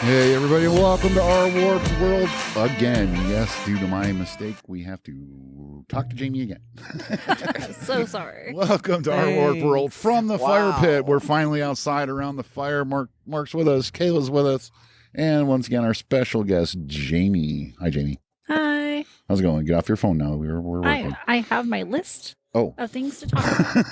Hey everybody, welcome to our Warped World again. Yes, due to my mistake, we have to talk to Jamie again. So sorry. Welcome to our Warped World from the fire pit. We're finally outside around the fire. Mark's with us, Kayla's with us, and once again our special guest, Jamie. Hi, Jamie. Hi. How's it going? Get off your phone now. We're working. I have my list of things to talk about.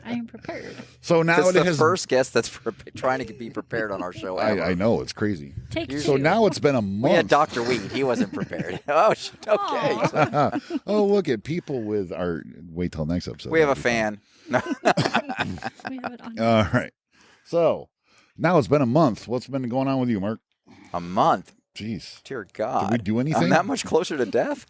I am prepared. So now That's it the has first guest that's trying to be prepared on our show. Ever. I know, it's crazy. Take So two. now it's been a month. We had Dr. Weed. He wasn't prepared. Oh, okay. Oh, look at people with our. Wait till next episode. We have a fan. No. We have it on. All right. So now it's been a month. What's been going on with you, Mark? A month. Jeez. Dear God. Did we do anything? I'm that much closer to death?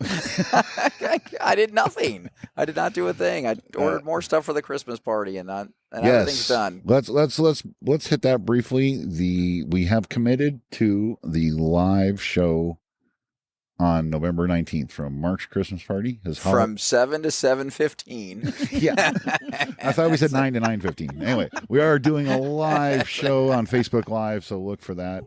I did nothing. I did not do a thing. I ordered more stuff for the Christmas party and everything's done. Let's hit that briefly. We have committed to the live show on November 19th from Mark's Christmas party. From 7 to 7:15. Yeah. I thought we said 9 to 9:15. Anyway, we are doing a live show on Facebook Live, so look for that.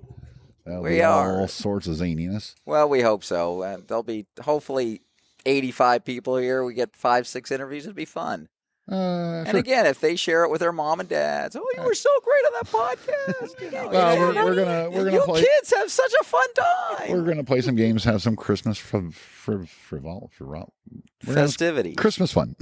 We are. All sorts of zaniness. Well, we hope so. There'll be hopefully 85 people here. We get 5-6 interviews. It'll be fun. Sure. And again, if they share it with their mom and dads, oh, you were so great on that podcast. You know, Well, yeah, we're gonna you play. kids have such a fun time. We're gonna play some games, have some Christmas Festivity. Christmas fun.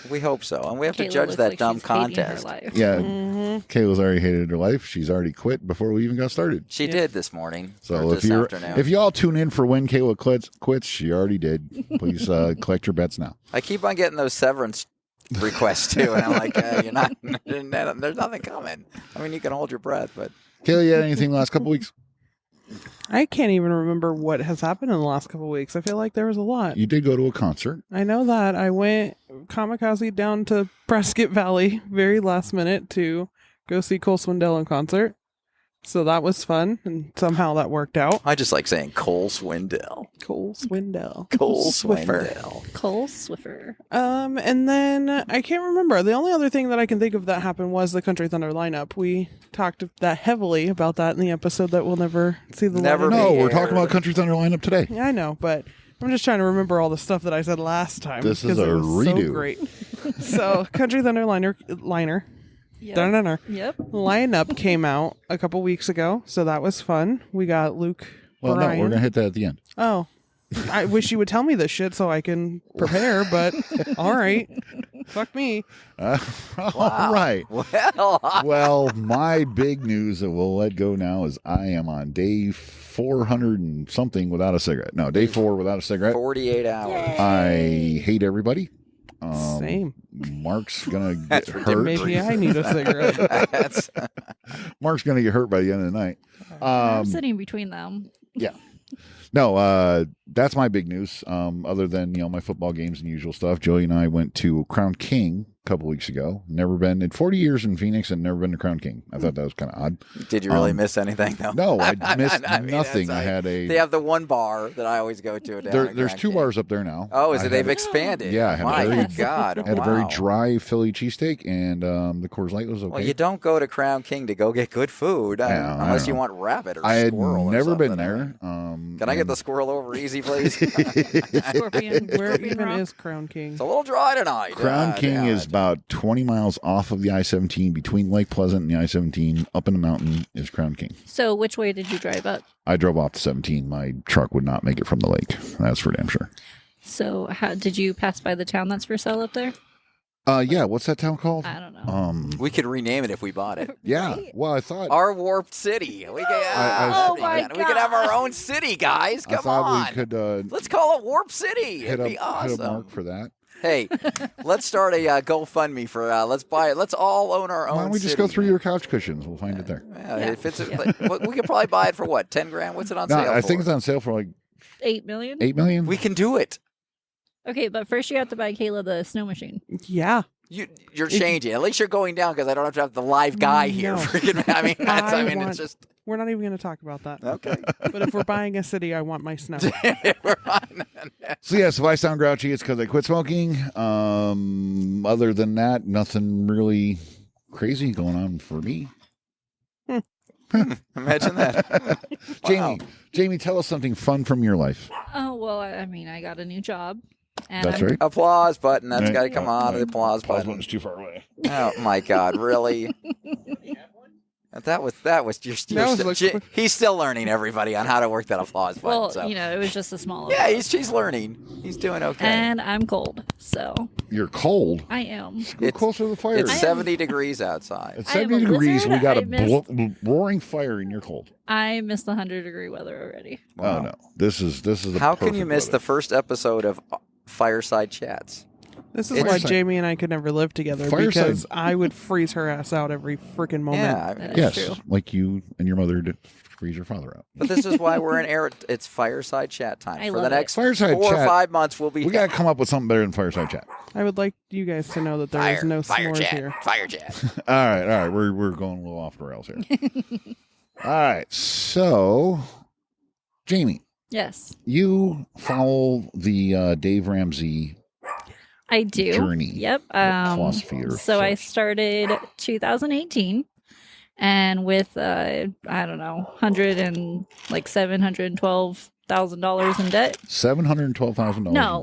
We hope so, and we have to Kayla judge looks that like dumb she's hating her contest. life. Yeah, Mm-hmm. Kayla's already hated her life. She's already quit before we even got started. She did this morning. So or if this you afternoon. if y'all tune in for when Kayla quits, she already did. Please collect your bets now. I keep on getting those severance requests too, and I'm like, you're not. There's nothing coming. I mean, you can hold your breath, but Kayla, you had anything last couple weeks? I can't even remember what has happened in the last couple of weeks. I feel like there was a lot. You did go to a concert. I know that. I went kamikaze down to Prescott Valley very last minute to go see Cole Swindell in concert. So that was fun, and somehow that worked out. I just like saying Cole Swindell. Cole Swindell. Cole Swiffer. Swindell. Cole Swiffer. And then I can't remember. The only other thing that I can think of that happened was the Country Thunder lineup. We talked that heavily about that in the episode that we'll never see the Never light of No, day. we're talking about Country Thunder lineup today. Yeah, I know, but I'm just trying to remember all the stuff that I said last time. This is because it a was redo. So great. So Country Thunder liner Yep. Dun-dun-dun. Yep. lineup came out a couple weeks ago, so that was fun. We got Luke. Well, Bryan. no, we're gonna hit that at the end. Oh, I wish you would tell me this shit so I can prepare. But all right, fuck me. All right. Well, my big news that we'll let go now is I am on day 400 and something without a cigarette. No, day 4 without a cigarette. 48 hours. I hate everybody. Same. Mark's gonna That's get hurt. Maybe I need a cigarette. That's, Mark's gonna get hurt by the end of the night. I'm sitting between them. Yeah. No, that's my big news. Other than, my football games and usual stuff. Joey and I went to Crown King a couple weeks ago. Never been in 40 years in Phoenix and never been to Crown King. I thought that was kind of odd. did you really miss anything though? No, I missed I mean, nothing. that's I had a. They have the one bar that I always go to. Down in There's Grand 2 King. bars up there now. Oh, is I it? They've had expanded. Yeah, I had a My very- God. a very Wow. dry Philly cheesesteak, and the Coors Light was okay. Well, you don't go to Crown King to go get good food Yeah, I unless don't you know. want rabbit or I had squirrel. or never been something. there. Can I get the squirrel over easy, please? Scorpion. Where Scorpion even Rock. is Crown King? It's a little dry tonight. Crown King Yeah, is about 20 miles off of the I-17, between Lake Pleasant and the I-17. Up in the mountain is Crown King. So which way did you drive up? I drove off the 17. My truck would not make it from the lake. That's for damn sure. So how did you pass by the town that's for sale up there? Yeah. What's that town called? I don't know. We could rename it if we bought it. Yeah. Right? Well, I thought Our warped city. We could, Oh my we could have our God. own city, guys. I Come thought on. we could Let's call it Warp City. hit It'd be a awesome. mark for that. Hey, let's start a GoFundMe for. Let's buy it. Let's all own our own. Why don't we just city, go through man. your couch cushions? We'll find it there. Yeah, Yeah. if it's we could probably buy it for what, 10 grand? What's it on No, sale I for? think it's on sale for like 8 million? $8 million. We can do it. Okay, but first you have to buy Kayla the snow machine. Yeah. You're changing. At least you're going down because I don't have to have the live guy here. No. Freaking, I mean, that's, I mean, want- it's just We're not even going to talk about that. okay. But if we're buying a city, I want my snow. We're on. So yes, if I sound grouchy, it's because I quit smoking. Other than that, nothing really crazy going on for me. Imagine that. Wow. Jamie, tell us something fun from your life. Oh, well, I mean, I got a new job. And That's I'm- right. Applause button. That's Right. got to come on. The applause Applause button. button's too far away. Oh my God! Really? That was That was like- he's still learning, everybody, on how to work that applause button. Well, so. it was just a small. Yeah, applause. she's learning. He's doing okay. And I'm cold, so You're cold. I am. Go It's- closer to the fire. It's I am- 70 degrees outside. At I am 70 a degrees, lizard. we got I a missed- roaring fire, and you're cold. I missed the 100-degree weather already. Wow. Oh no, this is the How can you perfect miss the weather. first episode of Fireside Chats? This is It's- why Jamie and I could never live together Fireside- because I would freeze her ass out every freaking moment. Yeah, I mean, That Yes, is true. like you and your mother did freeze your father out. but this is why we're in air. It's Fireside Chat time. I For the love it. next Fireside 4 or chat. 5 months, we'll be We got to come up with something better than fireside chat. I would like you guys to know that there is no s'mores here. Fire Chat. All right, we're going a little off the rails here. All right, so Jamie, Yes, you follow the Dave Ramsey I do. journey. Yep. philosophy or So I such. started 2018, and with I don't know, $712,000 in debt. $712,000. No,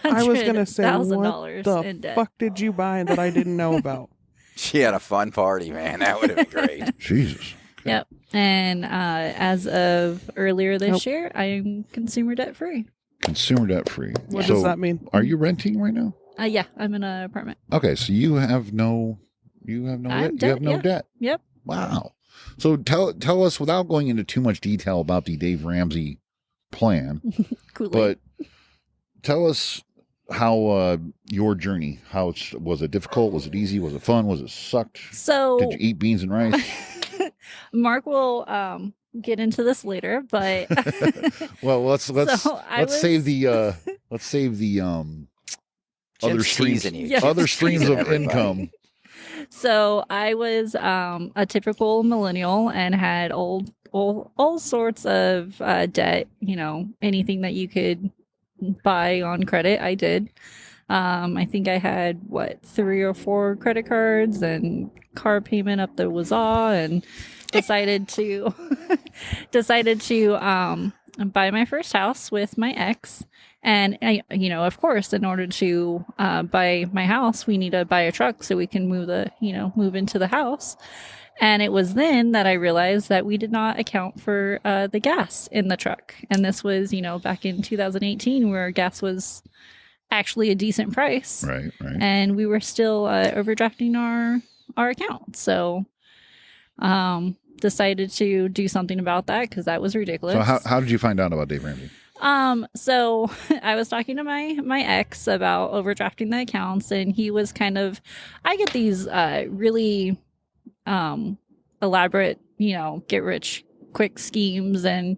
I was gonna say, what $100,000 in the debt. fuck did you buy that I didn't know about? She had a fun party, man. That would have been great. Jesus. Yep. And as of earlier this Nope. year, I am consumer debt free. Consumer debt free. What So, does that mean? Are you renting right now? Yeah, I'm in an apartment. Okay, so you have no I'm debt. You debt, have no yeah. debt. Yep. Wow. So tell us, without going into too much detail about the Dave Ramsey plan, Kool-Aid. but tell us how your journey. Was it difficult? Was it easy? Was it fun? Was it sucked? So Did you eat beans and rice? Mark will get into this later, but Well, let's So I save was- the other Jim's streams teasing you. Yeah. Jim's other streams teasing of everybody. income. So I was a typical millennial and had all sorts of debt. Anything that you could buy on credit, I did. I think I had 3 or 4 credit cards and car payment up the wazoo, and decided to buy my first house with my ex. And of course, in order to buy my house, we need to buy a truck so we can move into the house. And it was then that I realized that we did not account for the gas in the truck. And this was, back in 2018, where gas was actually a decent price, Right. and we were still overdrafting our account. So, decided to do something about that because that was ridiculous. So how did you find out about Dave Ramsey? So I was talking to my ex about overdrafting the accounts, and he was I get these really elaborate, get rich quick schemes, and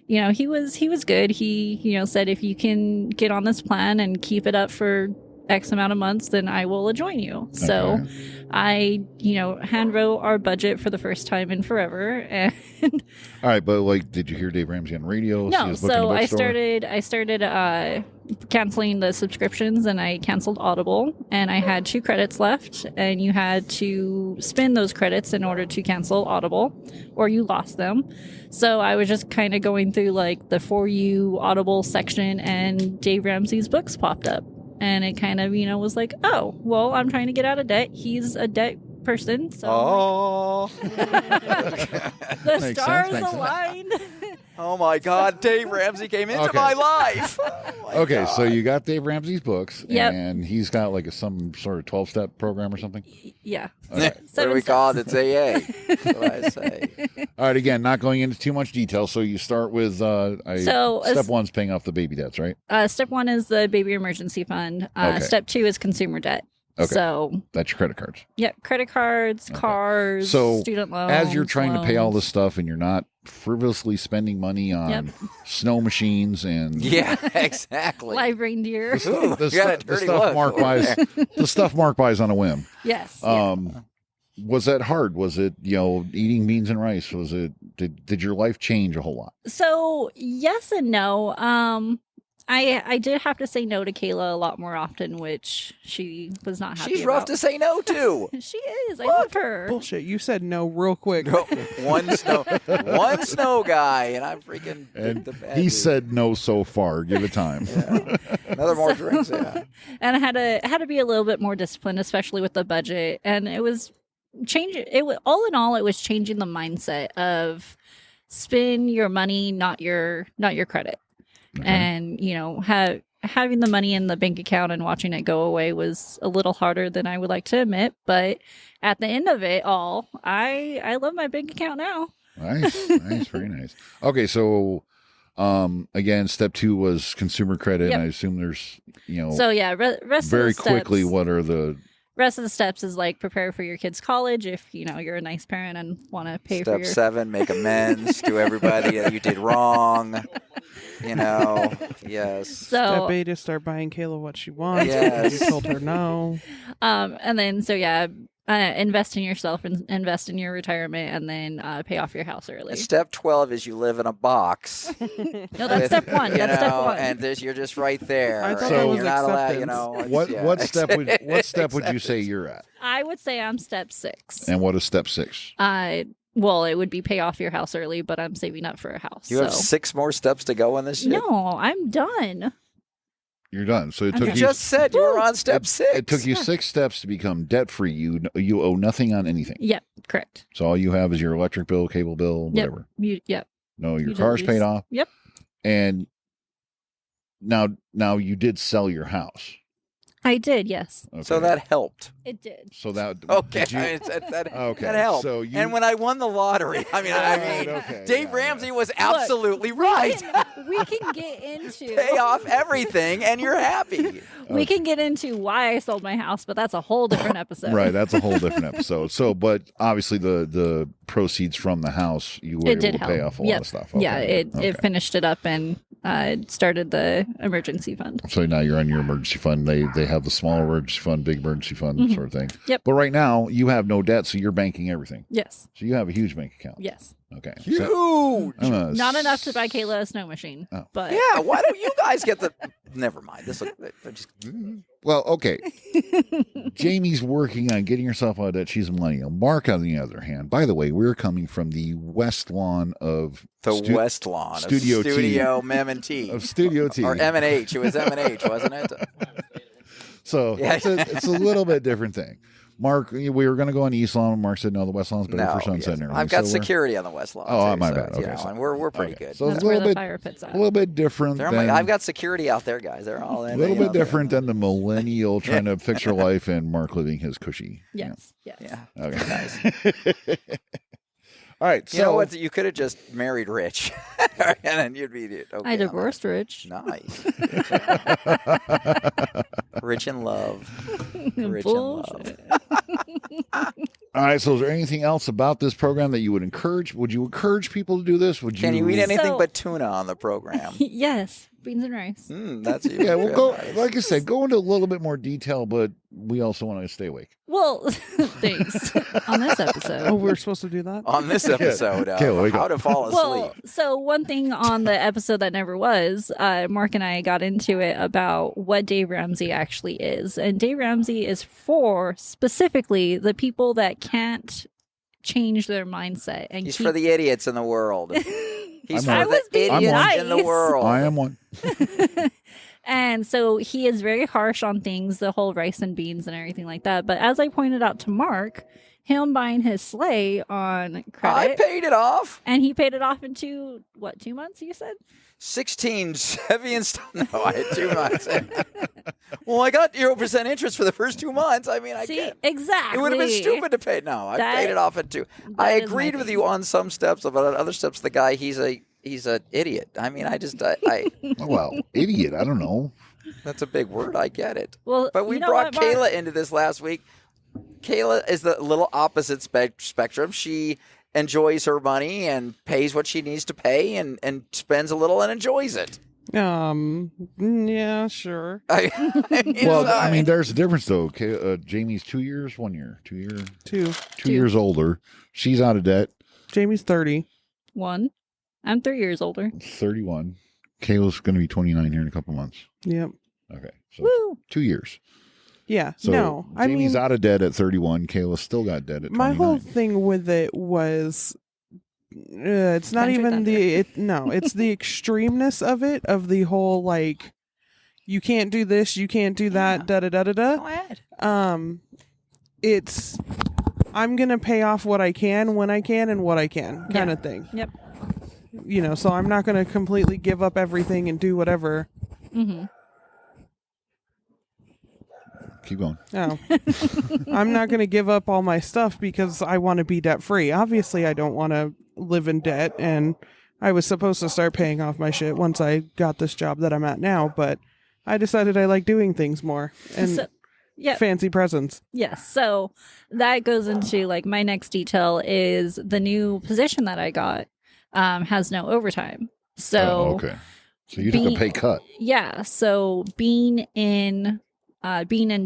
he was good. He said, if you can get on this plan and keep it up for X amount of months, then I will join you. So Okay. I hand wrote our budget for the first time in forever, and All right, but did you hear Dave Ramsey on radio? See no, his book in the so I bookstore? started canceling the subscriptions, and I canceled Audible, and I had 2 credits left, and you had to spend those credits in order to cancel Audible, or you lost them. So I was just kind of going through the For You Audible section, and Dave Ramsey's books popped up, and it kind of was like, oh, well, I'm trying to get out of debt. He's a debt person, so Oh. the Makes sense, stars makes sense. aligned. Oh my God, Dave Ramsey came into Okay. my life. Oh my Okay, so God. you got Dave Ramsey's books, Yep. and he's got some sort of 12-step program or something. Yeah. Okay. What do 7 we call steps. it? It's AA. That's what I say. All right, again, not going into too much detail. So you start with So, step 1's paying off the baby debts, right? Step 1 is the baby emergency fund. Okay. Step 2 is consumer debt. Okay. So, That's your credit cards. yeah, credit cards, Okay. cars, So, student loans. As you're trying to pay all loans. this stuff, and you're not frivolously spending money on Yep. snow machines and Yeah, exactly. Live reindeer. Ooh, the, you got a the dirty stuff look Mark over buys, there. the stuff Mark buys on a whim. Yes. yeah. Was that hard? Was it eating beans and rice? Was it did your life change a whole lot? So, yes and no. I did have to say no to Kayla a lot more often, which she was not happy She's rough about. to say no to. She is. I love her. Bullshit. You said no real quick. No, one snow guy, and I'm freaking And the bad he dude. said no so far. Give it time. Yeah. Another more drinks. Yeah. And I had to be a little bit more disciplined, especially with the budget. And it was all in all, it was changing the mindset of spend your money, not your credit. Okay. And having the money in the bank account and watching it go away was a little harder than I would like to admit. But at the end of it all, I love my bank account now. Nice, very nice. Okay, so again, step 2 was consumer credit, Yep. and I assume there's So yeah, rest very of the steps, quickly what are the rest of the steps is like prepare for your kids' college if you're a nice parent and want to pay for Step your 7: make amends to everybody that you did wrong. Yes. so Step 8 is start buying Kayla what she wants. Yes. You told her no. and then invest in yourself and invest in your retirement and then pay off your house early. Step 12 is you live in a box. No, that's step 1. That's step 1. And you're just right there. I thought that and was you're not allowed. acceptance. what step would you say you're at? I would say I'm step 6. And what is step 6? Well, it would be pay off your house early, but I'm saving up for a house. You have 6 more steps to go in this shit. No, I'm done. You're done. So it I'm took You done. you just said you were on step 6. it took you 6 steps to become debt free. You owe nothing on anything. Yep, correct. So all you have is your electric bill, cable bill, whatever. Yep. No, your Utilities. car's paid off. Yep. And now you did sell your house. I did, yes. Okay. So that helped. It did. So that Okay. did you- That Okay, helped. so you- And when I won the lottery, I mean, okay, Dave yeah, Ramsey yeah. was absolutely right. We can get into Pay off everything and you're happy. We can get into why I sold my house, but that's a whole different episode. Right, that's a whole different episode. So, but obviously the proceeds from the house, you were It able did to help. pay off a lot Yep. of stuff. Yeah, Okay, it okay. finished it up and started the emergency fund. So now you're on your emergency fund. They have the small emergency fund, big emergency fund Mhm. sort of thing. Yep. But right now you have no debt, so you're banking everything. Yes. So you have a huge bank account. Yes. Okay. So Huge. I'm gonna Not enough s- to buy Kayla a snow machine. Oh. But Yeah, why don't you guys get the? Never mind. This look. Just... Well, okay. Jamie's working on getting herself out of debt. She's a millennial. Mark, on the other hand, by the way, we're coming from the west lawn of The West Lawn of Studio T. Studio Mem and T. of Studio T. Or M&H. It was M&H, wasn't it? So Yeah. it's a little bit different thing. Mark, we were going to go on East Lawn. Mark said no, the West Lawn's better No, for sunset and everything. I've got So we're- security on the West Lawn. Oh, too, my so, bad. you Okay, know, so- and we're pretty okay. good. So it's that's a where little the bit fire pit's at. a little bit different. I've got security out there, guys. They're all in. a little you bit know, different than the millennial trying to fix her life and Mark living his cushy. Yes. Yes. Yeah. Okay. All right. So You know what? You could have just married Rich, and then you'd be okay. I divorced Rich. Nice. Rich in love. Rich Bullshit. in love. All right. So, is there anything else about this program that you would encourage? Would you encourage people to do this? Would Can you eat anything So- but tuna on the program? Yes. Beans and rice. That's you. Yeah, we'll go. Nice. Like I said, go into a little bit more detail, but we also want to stay awake. Well, thanks. On this episode. Oh, we're supposed to do that? On this episode of Okay, wake How up. to Fall Asleep. Well, so one thing on the episode that never was, Mark and I got into it about what Dave Ramsey actually is. And Dave Ramsey is for specifically the people that can't change their mindset. And He's keep... for the idiots in the world. He's I'm for one. the being idiots in the nice. world. I am one. And so he is very harsh on things, the whole rice and beans and everything like that. But as I pointed out to Mark, him buying his sleigh on I credit, paid it off. and he paid it off in 2 months, you said? 16 heavy and stuff. No, I had 2 months. Well, I got 0% interest for the first 2 months. I mean, I See, get exactly. it would have been stupid to pay. No, I That- paid it off at 2. that I is my agreed with thing. you on some steps, but on other steps, the guy he's an idiot. I mean, I Well, idiot. I don't know. that's a big word. I get it. Well, But we you know brought what, Mark? Kayla into this last week. Kayla is the little opposite spectrum. She enjoys her money and pays what she needs to pay and spends a little and enjoys it. Yeah, sure. I mean, Well, so, I mean, there's a difference though. Okay, Jamie's 2 years, 1 year, 2 year, 2. 2 years older. She's out of debt. Jamie's 30. 1. I'm 3 years older. 31. Kayla's going to be 29 here in a couple months. Yep. Okay. So Woo! 2 years. Yeah. So no, I Jamie's mean, out of debt at 31. Kayla still got debt at 29. my whole thing with it was it's not Country even Thunder. it's the extremeness of it, of the whole like you can't do this, you can't do that, da da da da Go da. ahead. It's I'm gonna pay off what I can when I can and what I can kind Yeah. of thing. Yep. You know, so I'm not gonna completely give up everything and do whatever. Mm-hmm. Keep going. No. I'm not going to give up all my stuff because I want to be debt free. Obviously, I don't want to live in debt, and I was supposed to start paying off my shit once I got this job that I'm at now, but I decided I like doing things more and So, yeah. fancy presents. Yes. So that goes into like my next detail is the new position that I got has no overtime. So Oh, okay. So you took a being- pay cut. yeah. So being in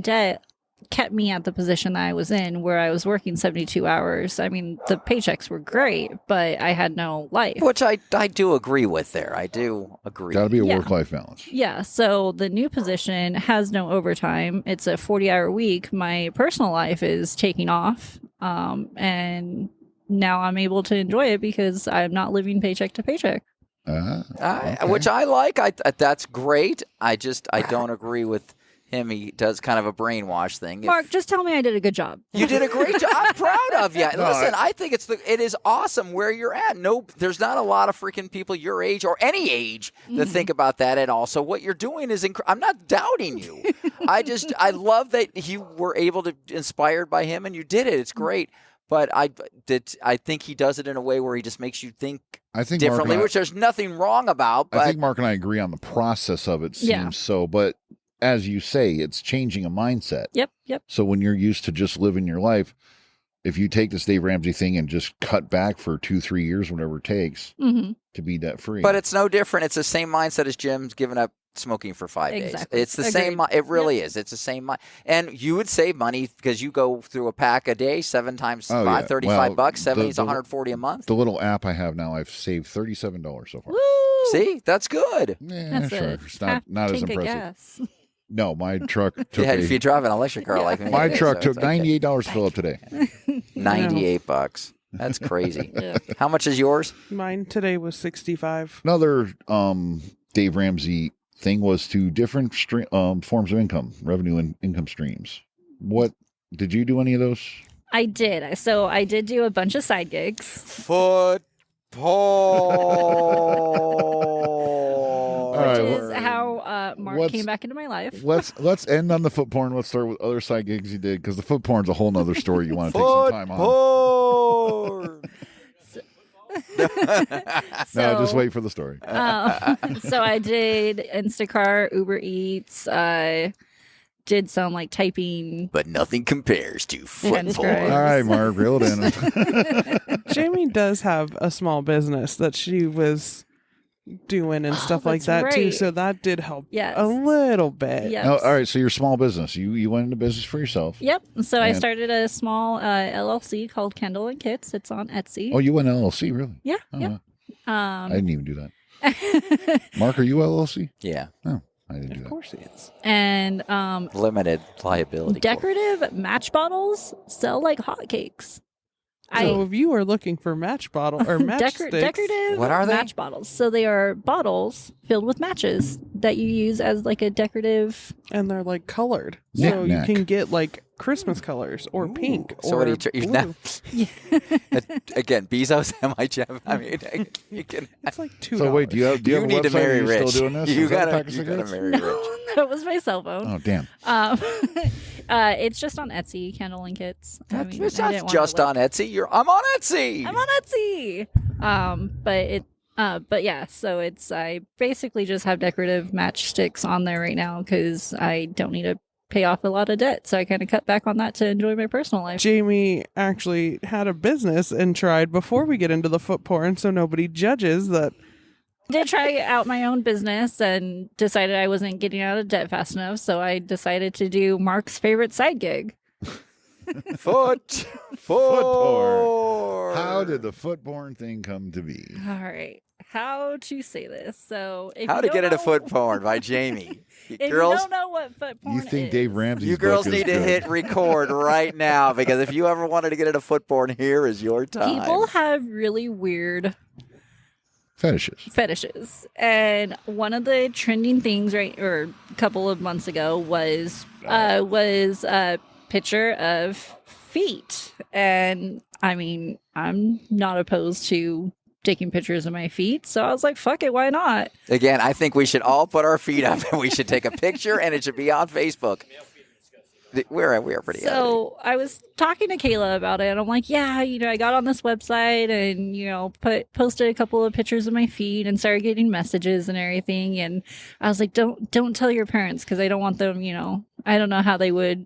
debt kept me at the position that I was in, where I was working 72 hours. I mean, the paychecks were great, but I had no life. Which I do agree with there. I do agree. Got to be a Yeah. work-life balance. Yeah, so the new position has no overtime. It's a 40-hour week. My personal life is taking off, and now I'm able to enjoy it because I'm not living paycheck to paycheck. Okay. Which I like. That's great. I don't agree with him. He does kind of a brainwash thing. Mark, just tell me I did a good job. You did a great job. I'm proud of you. No, Listen, I think it is awesome where you're at. No, there's not a lot of freaking people your age or any age that think about that at all. So what you're doing is I'm not doubting you. I love that you were able to inspired by him and you did it. It's great. But I think he does it in a way where he just makes you think I think differently, Mark and which there's nothing wrong about. I But think Mark and I agree on the process of it. Seems Yeah. so, but as you say, it's changing a mindset. Yep. So when you're used to just living your life, if you take this Dave Ramsey thing and just cut back for 2-3 years, whatever it takes Mm-hmm. to be debt free. But it's no different. It's the same mindset as Jim's giving up smoking for 5 days. Exactly. It's the same. Agreed. It really is. It's the same. And you would save money because you go through a pack a day, 7 times Oh, 5, yeah. 35 Well, bucks. 70 is the- 140 a month. the little app I have now, I've saved $37 so far. Woo! See, that's good. Yeah, That's sure. a It's not as tank of impressive. gas. No, my truck took Yeah, if you drive an electric car like me, my it is, truck so took it's okay. $98 to fill up today. 98 bucks. That's crazy. Yeah. How much is yours? Mine today was 65. Another Dave Ramsey thing was to different forms of income, revenue and income streams. What did you do any of those? I did. So I did do a bunch of side gigs. Football. All right, Which well, is how Mark what's- came back into my life. Let's end on the foot porn. Let's start with other side gigs you did, because the foot porn's a whole nother story you want to take some time on. No, just wait for the story. So I did Instacart, Uber Eats. I did some like typing. But nothing compares to That's football. great. All right, Mark, reel it in. Jamie does have a small business that she was doing and stuff like that's that too, right. so that did help Yes. a little bit. Yes. No, all right, so your small business. You went into business for yourself. Yep. So I And- started a small LLC called Kendall and Kits. It's on Etsy. Oh, you went LLC, really? Yeah. Oh, Yeah. wow. I didn't even do that. Mark, are you LLC? Yeah. No, I didn't do Of that. course he is. and Limited liability. decorative match bottles sell like hotcakes. So if you are looking for match bottle or matchsticks, decorative What are they? match bottles. So they are bottles filled with matches that you use as like a decorative. and they're like colored, Yeah. so you Knick-knack. can get like Christmas colors or pink So or what do you blue. now, again, Bezos, MIGM. I mean, you can. It's like $2. So wait, do you have You a need to website? marry Are you rich. still doing this? You Is that a gotta, pack of you gotta cigarettes? marry rich. That was my cell phone. Oh, damn. It's just on Etsy, Kendall and Kits. That's I didn't wanna, just like- on Etsy. I'm on Etsy. I'm on Etsy. But yeah, so I basically just have decorative matchsticks on there right now because I don't need to pay off a lot of debt. So I kind of cut back on that to enjoy my personal life. Jamie actually had a business and tried before we get into the foot porn, so nobody judges that. Did try out my own business and decided I wasn't getting out of debt fast enough. So I decided to do Mark's favorite side gig. Foot porn. How did the foot porn thing come to be? All right. how to say this. So, if How you to don't Get Into know- Foot Porn by Jamie. If Girls, you don't know what foot porn You think is, Dave Ramsey's you girls book is need to good. hit record right now because if you ever wanted to get into foot porn, here is your time. people have really weird fetishes, and one of the trending things a couple of months ago was a picture of feet. And I mean, I'm not opposed to taking pictures of my feet, so I was like, fuck it, why not? Again, I think we should all put our feet up and we should take a picture and it should be on Facebook. We are pretty So I was talking to Kayla about it, and I'm like, yeah, I got on this website and posted a couple of pictures of my feet and started getting messages and everything. And I was like, don't tell your parents because I don't want them. I don't know how they would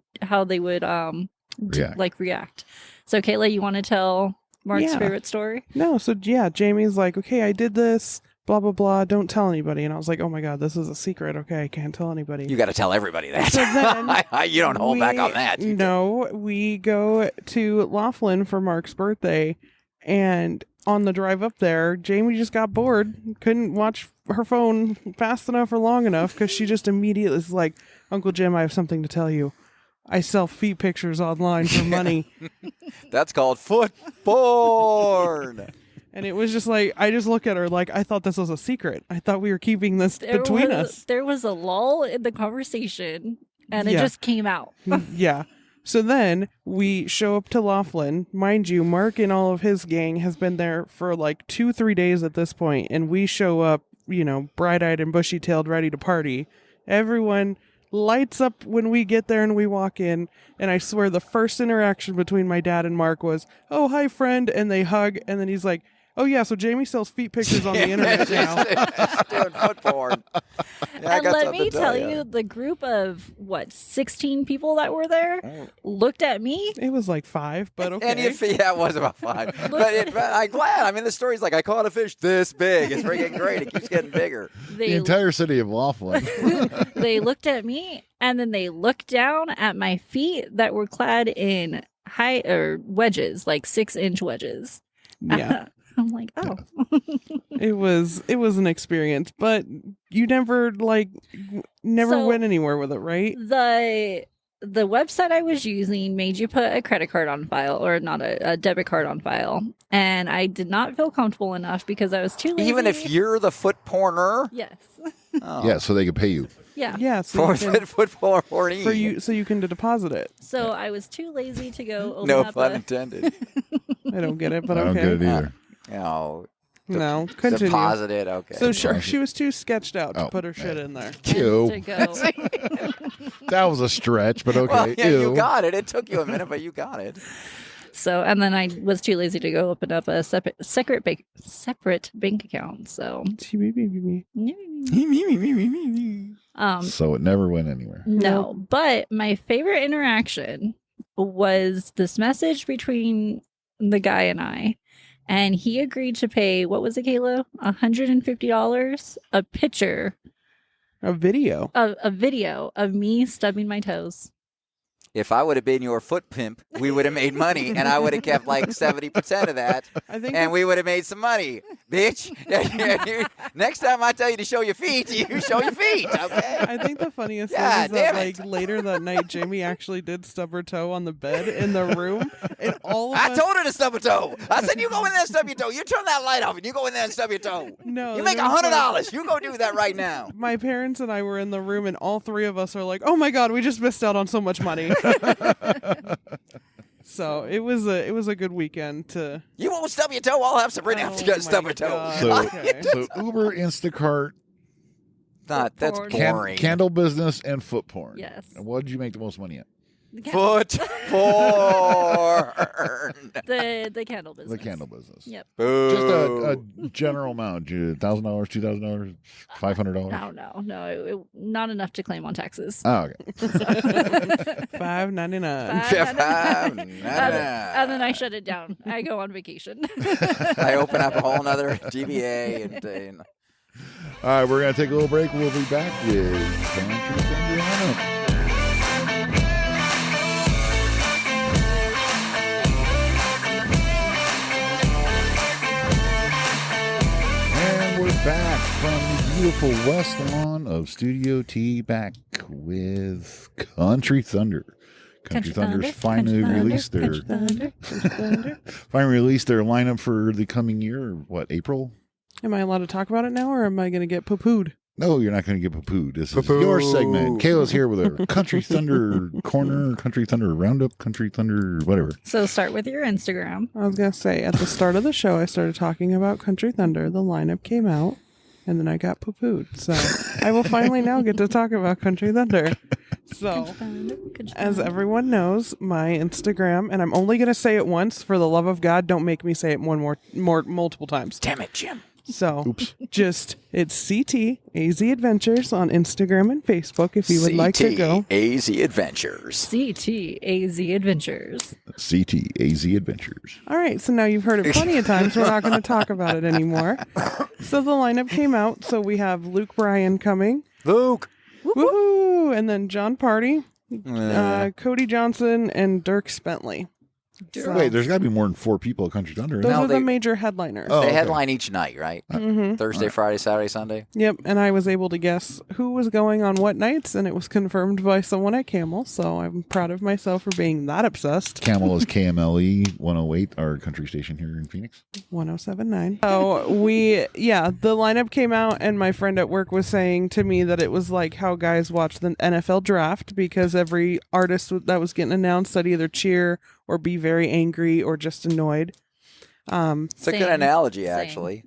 react. So Kayla, you want to tell Mark's Yeah. favorite story? No, so yeah, Jamie's like, okay, I did this, blah, blah, blah, don't tell anybody. And I was like, oh my God, this is a secret. Okay, I can't tell anybody. You got to tell everybody that. So then you don't hold back on that. No, we go to Laughlin for Mark's birthday, and on the drive up there, Jamie just got bored, couldn't watch her phone fast enough or long enough because she just immediately was like, Uncle Jim, I have something to tell you. I sell feet pictures online for money. That's called foot porn. And it was just like, I just look at her like, I thought this was a secret. I thought we were keeping this between us. There was a lull in the conversation, and it Yeah. just came out. Yeah. So then we show up to Laughlin. Mind you, Mark and all of his gang has been there for like 2-3 days at this point, and we show up, bright-eyed and bushy-tailed, ready to party. Everyone lights up when we get there and we walk in, and I swear the first interaction between my dad and Mark was, "Oh, hi, friend," and they hug, and then he's like, "Oh yeah, so Jamie sells feet pictures on the internet now." Doing foot porn. Yeah, I And got let something me to tell ya. you, the group of 16 people that were there looked at me. It was like 5, but okay. And it was about 5. but I'm glad. I mean, the story's like, I caught a fish this big. It's freaking great. It keeps getting bigger. The They entire city of Laughlin. they looked at me, and then they looked down at my feet that were clad in wedges, like 6-inch wedges. Yeah. I'm like, oh. It was an experience, but you never So- went anywhere with it, right? The website I was using made you put a credit card on file, or not a debit card on file, and I did not feel comfortable enough because I was too lazy. Even if you're the foot porner. yes, Oh. Yeah, so they could pay you. yeah. Yeah, so For you can, foot porn. for you so you can deposit it. So I was too lazy to go open No up pun a. intended. I don't get it, but I don't okay. get it either. No. No, continue. Deposit it. Okay. So she was too sketched out to Oh, put her shit right. in there. Ew. To go. That was a stretch, but okay. Well, yeah, Ew. you got it. It took you a minute, but you got it. So, and then I was too lazy to go open up a separate bank account. So, So it never went anywhere. no. But my favorite interaction was this message between the guy and I, and he agreed to pay, what was it, Kayla? $150 a picture A video. of a video of me stubbing my toes. If I would have been your foot pimp, we would have made money, and I would have kept like 70% of that, I think and we would have made some money, bitch. Next time I tell you to show your feet, you show your feet, okay? I think the funniest thing Yeah, is that damn it. later that night Jamie actually did stub her toe on the bed in the room, and all of I us told her to stub a toe. I said, you go in there and stub your toe. You turn that light off, and you go in there and stub your toe. no, You make there was, $100. You go do that right now. my parents and I were in the room, and all 3 of us are like, "Oh my god, we just missed out on so much money." So it was a good weekend to. You won't stub your toe. I'll have Sabrina have to go Oh stub my her toe. God. So, Okay. so Uber, Instacart, Not, that's Porn. boring. candle business, and foot porn. Yes. And what did you make the most money at? Foot porn. The candle business. The candle business. Yep. Just Boo. a general amount. $1,000, $2,000, $500. No, not enough to claim on taxes. Oh, okay. $5.99. And then I shut it down. I go on vacation. I open up a whole nother DBA and All right, we're going to take a little break. We'll be back with Country Indiana. And beautiful west lawn of Studio T, back with Country Thunder. Country Thunder's finally released their lineup for the coming year. What, April? Am I allowed to talk about it now, or am I going to get poo-pooed? No, you're not going to get poo-pooed. This is your segment. Kayla's here with her Country Thunder Corner, Country Thunder Roundup, Country Thunder whatever. So start with your Instagram. I was going to say, at the start of the show, I started talking about Country Thunder. The lineup came out, and then I got poo-pooed. So I will finally now get to talk about Country Thunder. So, as everyone knows, my Instagram, and I'm only going to say it once, for the love of God, don't make me say it multiple times. Damn it, Jim. So, Oops. it's CT AZ Adventures on Instagram and Facebook if you would like to go. AZ Adventures. CTAZ Adventures. CTAZ Adventures. All right, so now you've heard it plenty of times. We're not going to talk about it anymore. So the lineup came out. So we have Luke Bryan coming. Luke. Woohoo! And then John Party, Cody Johnson, and Dirk Spentley. So Wait, there's got to be more than 4 people at Country Thunder. those No, are they- the major headliners. Oh, They okay. headline each night, right? Mm-hmm. Thursday, Friday, Saturday, Sunday. Yep, and I was able to guess who was going on what nights, and it was confirmed by someone at Camel, so I'm proud of myself for being that obsessed. Camel is KMLE 108, our country station here in Phoenix. 1079. So the lineup came out, and my friend at work was saying to me that it was like how guys watch the NFL draft, because every artist that was getting announced I'd either cheer or be very angry or just annoyed. It's a good Same. analogy, Same. actually.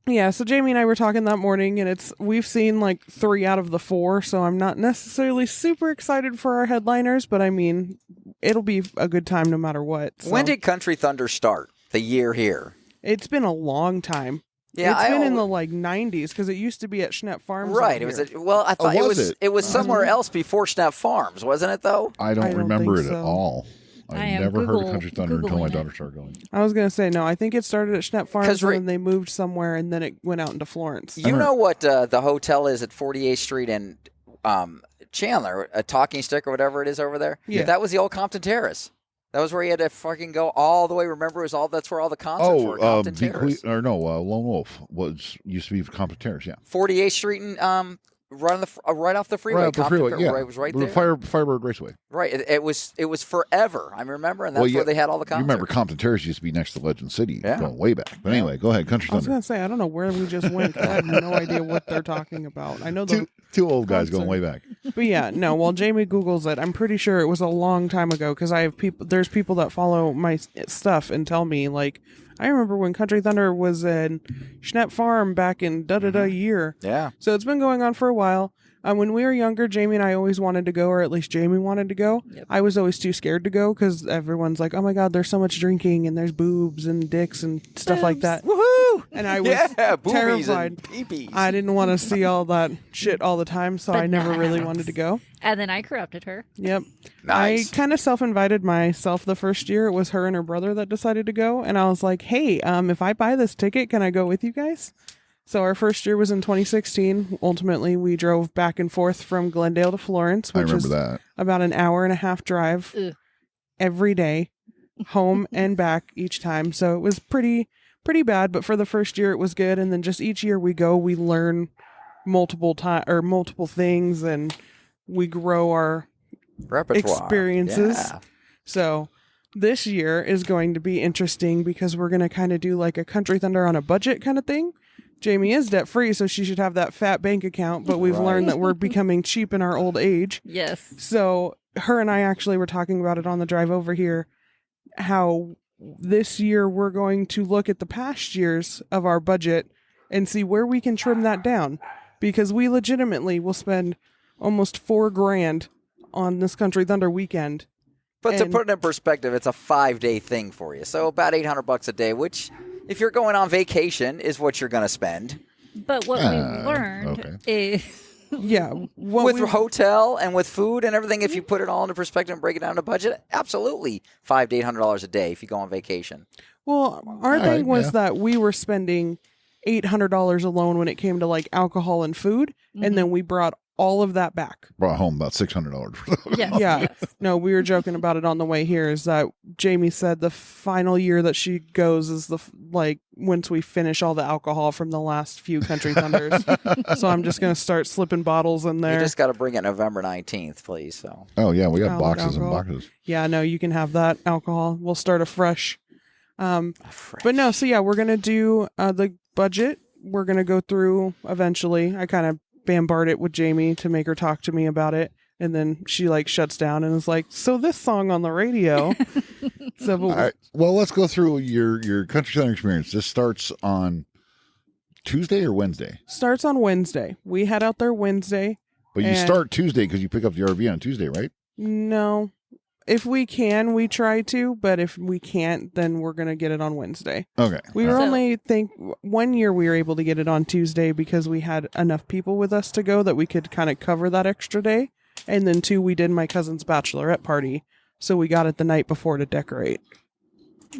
Yeah, so Jamie and I were talking that morning, and we've seen like 3 out of the 4, so I'm not necessarily super excited for our headliners, but I mean, it'll be a good time no matter what. So. When did Country Thunder start? The year here. It's been a long time. Yeah, It's been in the like 90s, because it used to be at Schnepp Farms. Right. out It was. here. I thought was it? It was somewhere else before Schnepp Farms, wasn't it? Though. I don't I don't remember think it at so. all. I I am never heard of Google- Country Thunder until my Googling it. daughter started going. I was going to say, no, I think it started at Schnepp Farms, 'Cause and Rick- then they moved somewhere, and then it went out into Florence. You know what the hotel is at 48th Street and Chandler, a Talking Stick or whatever it is over there? Yeah. That was the old Compton Terrace. That was where you had to fucking go all the way. Remember, that's where all the concerts were. Compton Terrace. Lone Wolf used to be Compton Terrace, yeah. 48th Street and right off the freeway. Right off the Compton freeway, Terrace, yeah. It was right The there. Firebird Raceway. Right. It was forever. I remember, and that's where they had all the You concerts. remember Compton Terrace used to be next to Legend City, Yeah. going way back. But anyway, go ahead, Country I was Thunder. going to say, I don't know where we just went. 'Cause I have no idea what they're talking about. I know the Two old guys going way back. But yeah, no, while Jamie Googles it, I'm pretty sure it was a long time ago, because I have there's people that follow my stuff and tell me, like, I remember when Country Thunder was in Schnepp Farm back in year. Yeah. So it's been going on for a while. When we were younger, Jamie and I always wanted to go, or at least Jamie wanted to go. Yep. I was always too scared to go, because everyone's like, oh my God, there's so much drinking, and there's boobs and dicks and stuff like that. Woohoo! And I was Yeah, boobies terrified. and peepees. I didn't want to see all that shit all the time, so I never really wanted to go. And then I corrupted her. Yep. Nice. I kind of self-invited myself the first year. It was her and her brother that decided to go, and I was like, "Hey, if I buy this ticket, can I go with you guys?" So our first year was in 2016. Ultimately, we drove back and forth from Glendale to Florence, I which remember is that. about an hour and a half drive Ugh. every day, home and back each time. So it was pretty bad, but for the first year it was good, and then just each year we go, we learn multiple things, and we grow our Repertoire. experiences. Yeah. So this year is going to be interesting, because we're going to kind of do like a Country Thunder on a budget kind of thing. Jamie is debt free, so she should have that fat bank account, but we've Right. learned that we're becoming cheap in our old age. Yes. So her and I actually were talking about it on the drive over here, how this year we're going to look at the past years of our budget and see where we can trim that down, because we legitimately will spend almost $4,000 on this Country Thunder weekend. But to And- put it in perspective, it's a 5-day thing for you. So about $800 a day, which, if you're going on vacation, is what you're going to spend. But what we learned okay. is Yeah, With hotel and with food and everything, if you put it all into perspective and break it down to budget, absolutely $500 to $800 a day if you go on vacation. well, our All thing right, was yeah. that we were spending $800 alone when it came to like alcohol and food, and then we brought all of that back. Brought home about $600 for those. Yes. Yeah. Yes. No, we were joking about it on the way here. Is that Jamie said the final year that she goes is once we finish all the alcohol from the last few Country Thunders. So I'm just gonna start slipping bottles in there. You just got to bring it November 19th, please. So Oh yeah, we got Oh, boxes and alcohol. boxes. Yeah, no, you can have that alcohol. We'll start afresh. fresh. But no, so yeah, we're gonna do the budget. We're gonna go through eventually. I kind of bombard it with Jamie to make her talk to me about it, and then she shuts down and is like, "So this song on the radio." So but All right. Well, let's go through your Country Thunder experience. This starts on Tuesday or Wednesday, starts on Wednesday. We head out there Wednesday. but you And- start Tuesday because you pick up the RV on Tuesday, right? No, if we can, we try to, but if we can't, then we're gonna get it on Wednesday. Okay. We were So- only one year we were able to get it on Tuesday because we had enough people with us to go that we could kind of cover that extra day. And then 2, we did my cousin's bachelorette party, so we got it the night before to decorate.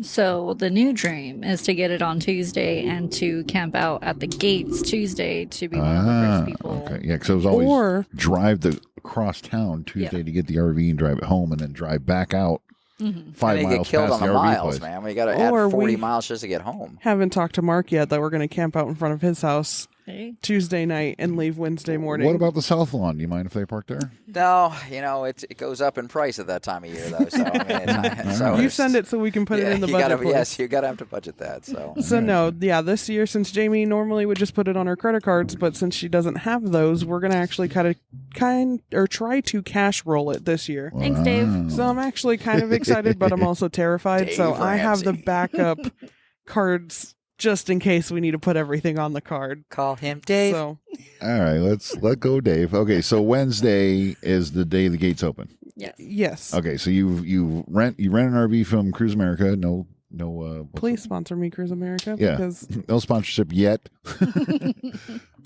So the new dream is to get it on Tuesday and to camp out at the gates Tuesday to be one of the first people. Okay. Yeah, because it was always Or drive across town Tuesday Yeah. to get the RV and drive it home, and then drive back out Mhm. 5 and you miles get killed past on the the RV miles, place. man. We got to Or add 40 we- miles just to get home. haven't talked to Mark yet that we're going to camp out in front of his house Okay. Tuesday night and leave Wednesday morning. What about the South Lawn? Do you mind if they park there? No, it goes up in price at that time of year, though. So I mean, it's, so you it's- send it so we can put it yeah, in the you budget. gotta, please. yes, you got to have to budget that. So So no, yeah, this year since Jamie normally would just put it on her credit cards, but since she doesn't have those, we're gonna actually try to cash roll it this year. Thanks, Dave. Wow. So I'm actually kind of excited, but I'm also terrified. So Dave I have the Ramsey. backup cards just in case we need to put everything on the card. call him Dave. So All right, let go, Dave. Okay, so Wednesday is the day the gates open. Yes. yes, Okay, so you rent an RV from Cruise America. No, what's please sponsor me, Cruise America, Yeah. because no sponsorship yet.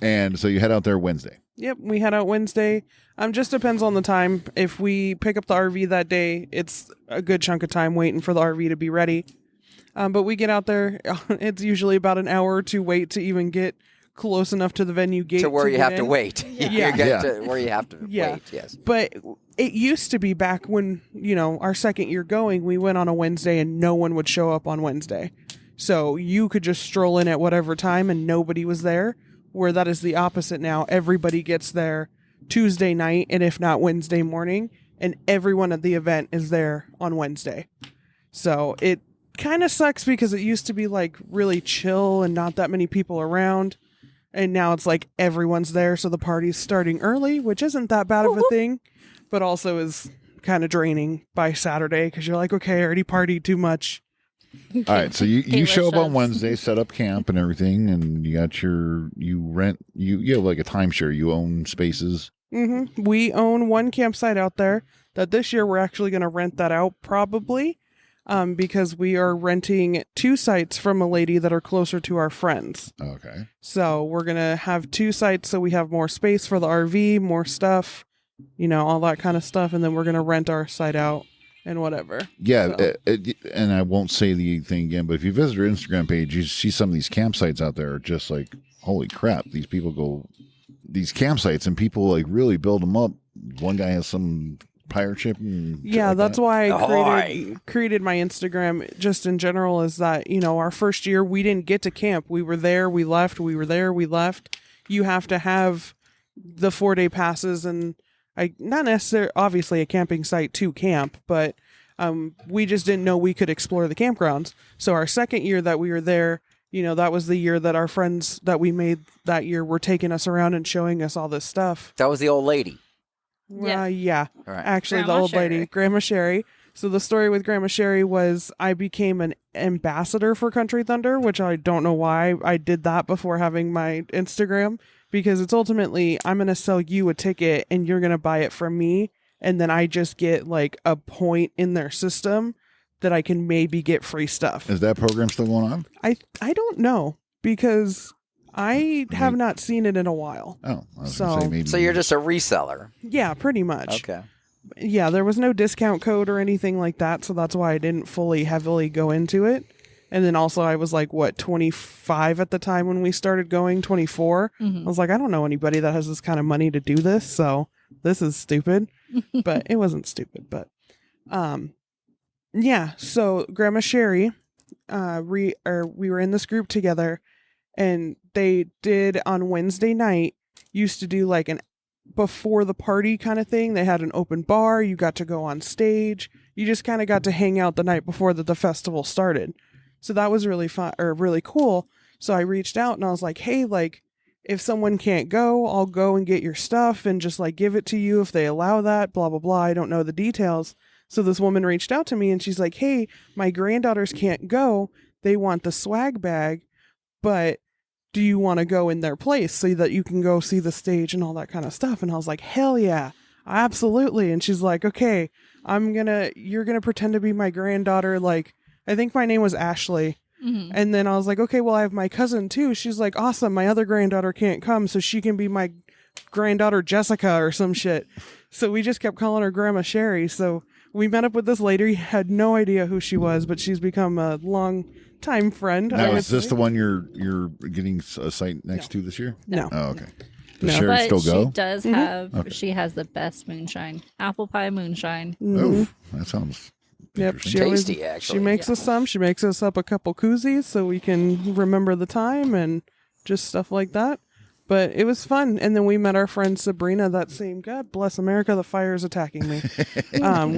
And so you head out there Wednesday. yep, we head out Wednesday. Just depends on the time. If we pick up the RV that day, it's a good chunk of time waiting for the RV to be ready. But we get out there. It's usually about an hour or 2 wait to even get close enough to the venue gate to where you get have to in. wait. Yeah. You get Yeah. to where you have to Yeah. wait. Yes. But it used to be back when, our second year going, we went on a Wednesday and no one would show up on Wednesday. So you could just stroll in at whatever time and nobody was there. Where that is the opposite now. Everybody gets there Tuesday night, and if not Wednesday morning, and everyone at the event is there on Wednesday. So it kind of sucks because it used to be really chill and not that many people around. And now it's everyone's there, so the party's starting early, which isn't that bad of a thing, but also is kind of draining by Saturday because you're okay, I already partied too much. All right, so you Kayla show up on shoves. Wednesday, set up camp and everything, and you got you have like a timeshare. You own spaces. We own one campsite out there that this year we're actually going to rent that out probably because we are renting 2 sites from a lady that are closer to our friends. Okay. So we're going to have 2 sites so we have more space for the RV, more stuff, all that kind of stuff. And then we're going to rent our site out and whatever. Yeah, So- and I won't say the thing again, but if you visit our Instagram page, you see some of these campsites out there are just holy crap, these people go these campsites and people really build them up. One guy has some pirate ship and shit Yeah, like that's that. why I Ahoy. created my Instagram just in general is that, our first year we didn't get to camp. We were there, we left, we were there, we left. You have to have the 4-day passes and not necessarily obviously a camping site to camp, but we just didn't know we could explore the campgrounds. So our second year that we were there, that was the year that our friends that we made that year were taking us around and showing us all this stuff. That was the old lady. Yeah. Yeah. All right. Actually, Grandma the old lady, Sherry. Grandma Sherry. So the story with Grandma Sherry was I became an ambassador for Country Thunder, which I don't know why I did that before having my Instagram, because it's ultimately I'm going to sell you a ticket and you're going to buy it from me. And then I just get a point in their system that I can maybe get free stuff. Is that program still going on? I don't know because I have not seen it in a while. Oh, I was gonna say So- maybe. So you're just a reseller. Yeah, pretty much. Okay. Yeah, there was no discount code or anything like that, so that's why I didn't fully heavily go into it. And then also I was like, 25 at the time when we started going, 24. I was like, I don't know anybody that has this kind of money to do this. So this is stupid, but it wasn't stupid. But yeah. So Grandma Sherry, we were in this group together, and they did on Wednesday night, used to do like an before the party kind of thing. They had an open bar. You got to go on stage. You just kind of got to hang out the night before the festival started. So that was really fun, or really cool. So I reached out and I was like, hey, like, if someone can't go, I'll go and get your stuff and just like give it to you if they allow that, blah, blah, blah. I don't know the details. So this woman reached out to me and she's like, hey, my granddaughters can't go. They want the swag bag, but do you want to go in their place so that you can go see the stage and all that kind of stuff? And I was like, hell yeah, absolutely. And she's like, okay, you're going to pretend to be my granddaughter. Like, I think my name was Ashley. And then I was like, okay, well, I have my cousin too. She's like, awesome. My other granddaughter can't come, so she can be my granddaughter Jessica or some shit. So we just kept calling her Grandma Sherry. So we met up with this lady, had no idea who she was, but she's become a long time friend. Now, is this the one you're getting a site next to this year? No. Oh, okay. Does No. Sherry But still go? she does have, she has the best moonshine. Apple pie moonshine. Oh, that sounds Yep, interesting. Tasty, actually. She makes us some. She makes us up a couple koozies so we can remember the time and just stuff like that. But it was fun. And then we met our friend Sabrina that same, God bless America, the fire is attacking me.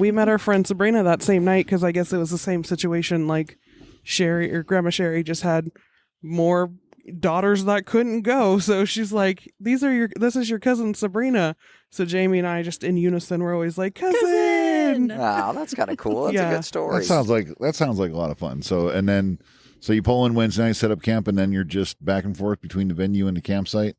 We met our friend Sabrina that same night because I guess it was the same situation. Like Sherry or Grandma Sherry just had more daughters that couldn't go. So she's like, this is your cousin Sabrina. So Jamie and I just in unison were always like, cousin. Wow, that's kind of cool. That's a Yeah. good story. That sounds like a lot of fun. So you pull in Wednesday night, set up camp, and then you're just back and forth between the venue and the campsite.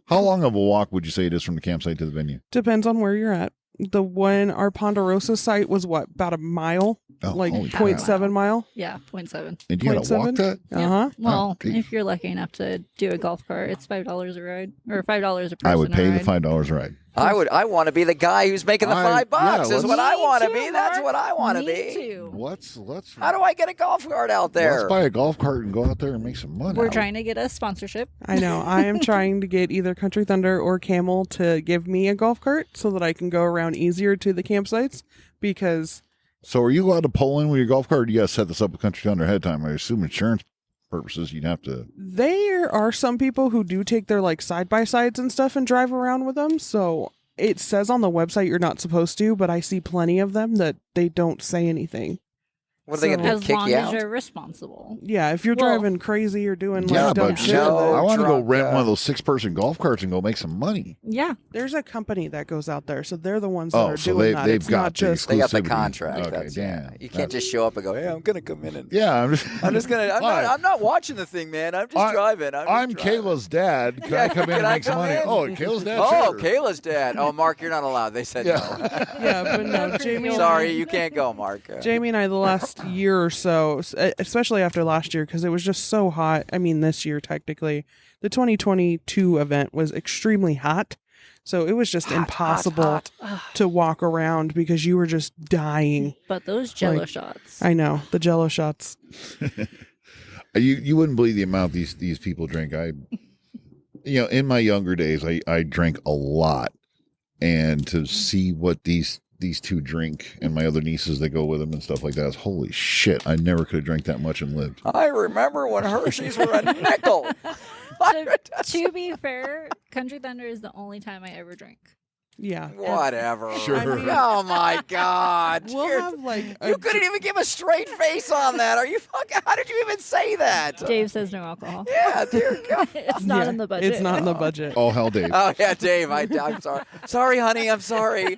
How long of a walk would you say it is from the campsite to the venue? Depends on where you're at. Our Ponderosa site was about a mile, Oh, like holy 0.7 crap. mile. Yeah, 0.7. And you got to walk 0.7? that? Uh-huh. Well, geez. if you're lucky enough to do a golf cart, it's $5 a ride, or $5 a person. I would pay a the ride. $5 ride. I want to be the guy who's making the $5. yeah, Is let's- what I Me want to too, be. That's Mark. what I want to Me be. too. Let's How do I get a golf cart out there? let's buy a golf cart and go out there and make some money. We're trying to get a sponsorship. I know. I am trying to get either Country Thunder or Camel to give me a golf cart so that I can go around easier to the campsites because So are you allowed to pull in with your golf cart? Or you got to set this up with Country Thunder ahead of time. I assume insurance purposes you'd have to. there are some people who do take their like side-by-sides and stuff and drive around with them. So it says on the website you're not supposed to, but I see plenty of them that they don't say anything. What are they going to do? As Kick long you as out? you're responsible. Yeah, if you're Well- driving crazy or doing Yeah, like dumb but shit, no. then- I want to go drunk, rent one of those 6-person golf carts and go make some money. Yeah. there's a company that goes out there, so they're the ones that Oh, are so doing they've that. It's got not the just They got the exclusivity. contract. Okay, That's, damn. You can't just show up and go, "Hey, I'm going to come in and." Yeah, I'm just. I'm just gonna. I'm not watching the thing, man. I'm just driving. I'm Kayla's dad. Can I come in Can and I make some come money? in? Oh, Kayla's dad. Oh, sure. Kayla's dad. Oh, Mark, you're not allowed. They said Yeah. no. yeah, but no, Jamie. and Sorry, I- you can't go, Mark. Jamie and I, the last year or so, especially after last year, because it was just so hot. I mean, this year technically, the 2022 event was extremely hot, so it was just impossible hot. to walk around because you were just dying. But those Jello Like, shots. I know the Jello shots. You wouldn't believe the amount these people drink. In my younger days, I drank a lot, and to see what these two drink and my other nieces that go with them and stuff like that is holy shit. I never could have drank that much and lived. I remember when Hershey's were a nickel. To be fair, Country Thunder is the only time I ever drink. Yeah, Whatever. Sure. I mean- Oh my God. we'll You're- have like you couldn't even give a straight face on that. Are you fucking? How did you even say that? Dave says no alcohol. Yeah, dear God. It's not yeah, in the budget. It's not in the budget. Oh hell, Dave. Oh yeah, Dave. I'm sorry. Sorry, honey. I'm sorry.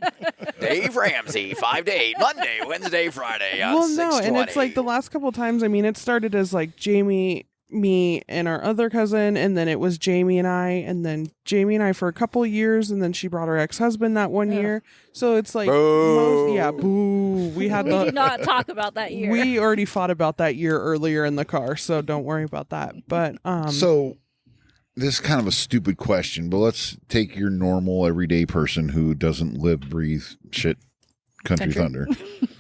Dave Ramsey, 5 to 8, Monday, Wednesday, Friday. On Well, no, 620. and it's like the last couple times. I mean, it started as like Jamie, me, and our other cousin, and then it was Jamie and I, and then Jamie and I for a couple years, and then she brought her ex-husband that one Ugh. year. So it's like, Boo. boo. We had We did not talk about that year. we already fought about that year earlier in the car, so don't worry about that. But So this is kind of a stupid question, but let's take your normal everyday person who doesn't live, breathe shit Country Country. Thunder.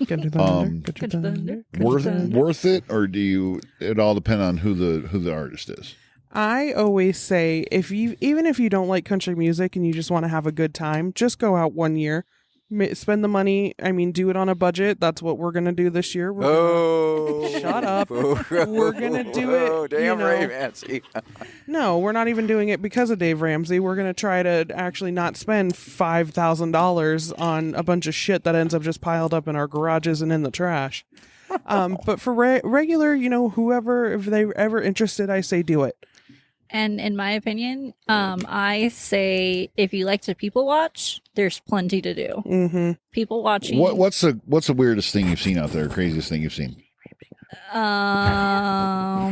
Country Thunder, Country Thunder, Country Worth Thunder. worth it, or do you? It all depend on who the artist is. I always say even if you don't like country music and you just want to have a good time, just go out one year, spend the money. I mean, do it on a budget. That's what we're gonna do this year. Shut up. We're gonna do it, Oh, damn you know. Ray Mancy. No, we're not even doing it because of Dave Ramsey. We're gonna try to actually not spend $5,000 on a bunch of shit that ends up just piled up in our garages and in the trash. But for regular, whoever, if they ever interested, I say do it. And in my opinion, I say if you like to people watch, there's plenty to do. Mm-hmm. People watching. What's the weirdest thing you've seen out there? Craziest thing you've seen? I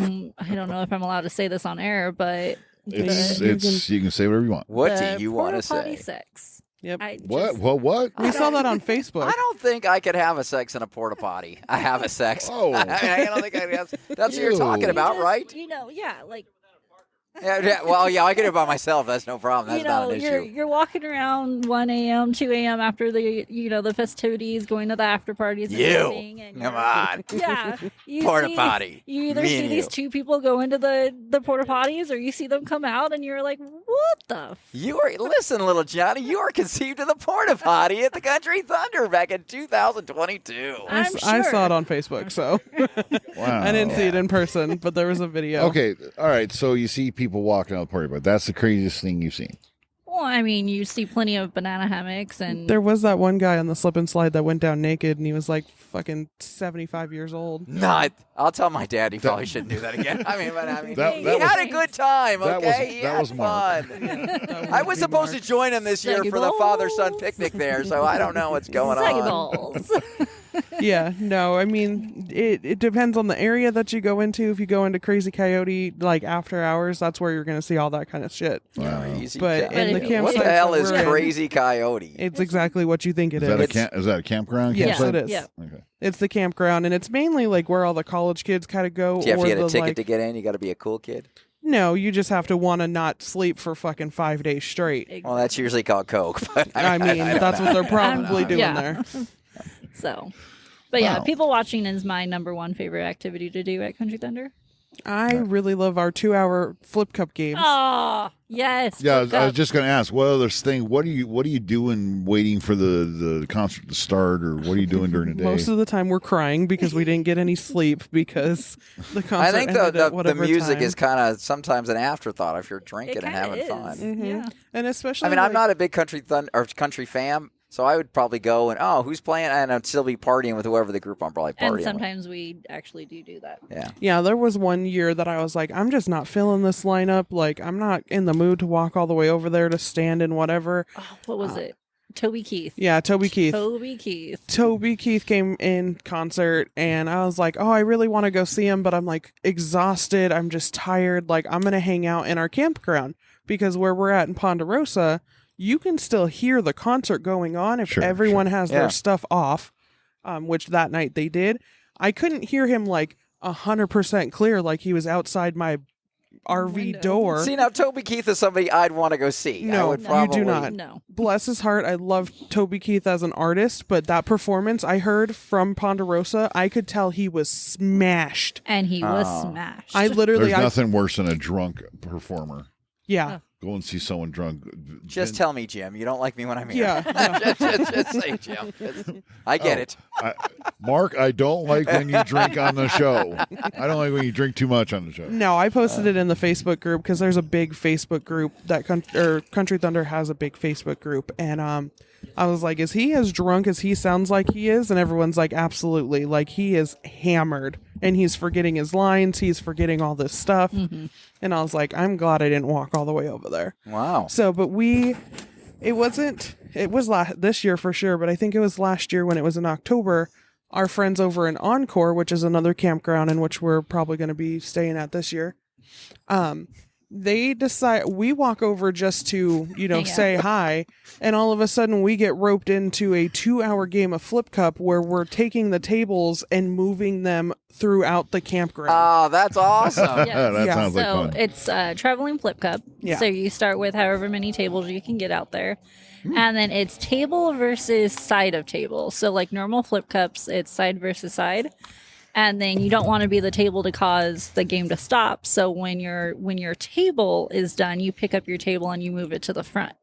don't know if I'm allowed to say this on air, but It's you can say whatever you want. What the do you want to porta potty say? sex. Yep. What? We saw that on Facebook. I don't think I could have a sex in a porta potty. I have a sex. Oh. I don't think I could have. That's what you're Ew. talking about, right? Yeah, like Yeah, well, yeah, I can do it by myself. That's no problem. That's not an issue. you're walking around 1 a.m., 2 a.m. after the festivities, going to the after parties. And everything, and Come you're- on. Yeah, you Porta see- potty. You either Me see and these you. two people go into the porta potties, or you see them come out, and you're like, "What the?" Listen, little Johnny, you were conceived in the porta potty at the Country Thunder back in 2022. I'm I sure. saw it on Facebook, so Wow. I didn't see it in person, but there was a video. Okay, all right. So you see people walking out the party, but that's the craziest thing you've seen. Well, I mean, you see plenty of banana hammocks, and There was that one guy on the slip and slide that went down naked, and he was like fucking 75 years old. Not. I'll tell my dad he probably shouldn't do that again. I mean, That- he that had was- a good time. that was- Okay, he that had was Mark. fun. I was supposed to join him this year Saggy for the father-son balls. picnic there, so I don't know what's going saggy on. balls. Yeah, no, I mean, it depends on the area that you go into. If you go into Crazy Coyote, like after hours, that's where you're going to see all that kind of shit. Wow. Crazy But Coyote. in the But campsites What the hell that is we're in, Crazy Coyote? It's exactly what you think it Is is. that a campground? Yes, campsite? it is. Yeah. Okay. It's the campground, and it's mainly like where all the college kids kind of go. Do you have or to get a the, ticket like, to get in? You got to be a cool kid. No, you just have to want to not sleep for fucking 5 days straight. Well, that's usually called coke. But I mean, that's what they're probably doing Yeah. there. So, but yeah, Wow. people watching is my number one favorite activity to do at Country Thunder. I really love our 2-hour flip cup games. Oh, yes. Yeah, I was flip just going to ask. What other thing? What are you doing waiting for the concert to start, or what are you doing during the day? Most of the time we're crying because we didn't get any sleep because the concert I think ended at the whatever music time. is kind of sometimes an afterthought if you're It drinking and kinda having is. fun. Mhm. Yeah. And especially I mean, I'm like- not a big country fam, so I would probably go and who's playing, and I'd still be partying with whoever the group I'm probably partying And with. sometimes we actually do that. Yeah. Yeah, there was one year that I was like, I'm just not feeling this lineup. Like, I'm not in the mood to walk all the way over there to stand and whatever. Oh, what was it? Toby Keith. Yeah, Toby Keith. Toby Keith. Toby Keith came in concert, and I was like, oh, I really want to go see him, but I'm like exhausted. I'm just tired. Like, I'm going to hang out in our campground because where we're at in Ponderosa, you can still hear the concert going on if Sure, everyone has Yeah. their stuff off, which that night they did. I couldn't hear him like 100% clear, like he was outside my RV Window. door. See, now Toby Keith is somebody I'd want to go see. I No, would you probably, do not. No. Bless his heart, I love Toby Keith as an artist, but that performance I heard from Ponderosa, I could tell he was smashed. And he was Oh. smashed. I literally, There's nothing worse than a drunk performer. yeah, Go and see someone drunk. Just tell me, Jim. You don't like me when I'm here. yeah, just say, Jim. I get it. Mark, I don't like when you drink on the show. I don't like when you drink too much on the show. No, I posted it in the Facebook group because there's a big Facebook group that Country Thunder has a big Facebook group, and I was like, is he as drunk as he sounds like he is? And everyone's like, absolutely. Like, he is hammered and he's forgetting his lines. He's forgetting all this stuff. And I was like, I'm glad I didn't walk all the way over there. Wow. So, but it was this year for sure, but I think it was last year when it was in October. Our friends over in Encore, which is another campground in which we're probably going to be staying at this year, they decide we walk over just to, Hang out. say hi, and all of a sudden we get roped into a 2-hour game of Flip Cup where we're taking the tables and moving them throughout the campground. Oh, that's awesome. Yeah. that Yeah. sounds like So fun. it's traveling flip cup. Yeah. So you start with however many tables you can get out there. And then it's table versus side of table. So like normal flip cups, it's side versus side. And then you don't want to be the table to cause the game to stop. So when your table is done, you pick up your table and you move it to the front.